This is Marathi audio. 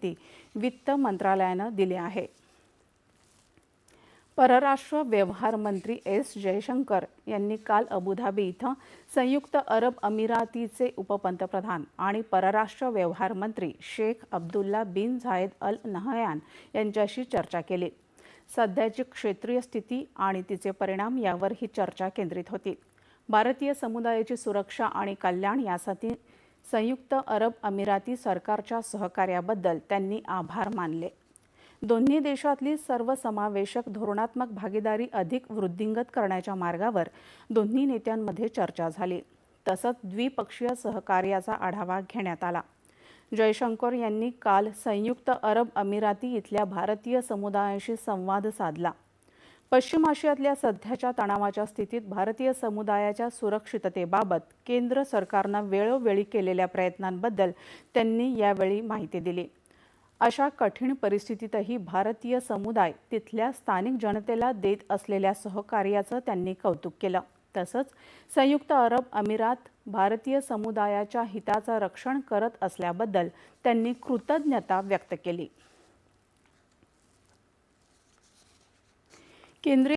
वित्त मंत्रालयाने दिली आहे। परराष्ट्र व्यवहार मंत्री एस जयशंकर यांनी काल अबुधाबी इथं संयुक्त अरब अमिरातीचे उपपंतप्रधान आणि परराष्ट्र व्यवहार मंत्री शेख अब्दुल्ला बिन झायेद अल नहयान यांच्याशी चर्चा केली। सध्याची क्षेत्रीय स्थिती आणि तिचे परिणाम यावर ही चर्चा केंद्रित होती। भारतीय समुदायाची सुरक्षा आणि कल्याण यासाठी संयुक्त अरब अमिराती सरकारच्या सहकार्याबद्दल त्यांनी आभार मानले। दोन्ही देशातली सर्वसमावेशक धोरणात्मक भागीदारी अधिक वृद्धिंगत करण्याच्या मार्गावर दोन्ही नेत्यांमध्ये चर्चा झाली। तसंच द्विपक्षीय सहकार्याचा आढावा घेण्यात आला। जयशंकर यांनी काल संयुक्त अरब अमिराती इथल्या भारतीय समुदायाशी संवाद साधला। पश्चिम आशियातल्या सध्याच्या तणावाच्या स्थितीत भारतीय समुदायाच्या सुरक्षिततेबाबत केंद्र सरकारनं वेळोवेळी केलेल्या प्रयत्नांबद्दल त्यांनी यावेळी माहिती दिली। अशा कठीण परिस्थितीतही भारतीय समुदाय तिथल्या स्थानिक जनतेला देत असलेल्या सहकार्याचं त्यांनी कौतुक केलं। तसंच संयुक्त अरब अमिरात भारतीय समुदायाच्या हिताचं रक्षण करत असल्याबद्दल त्यांनी कृतज्ञता व्यक्त केली। केंद्रीय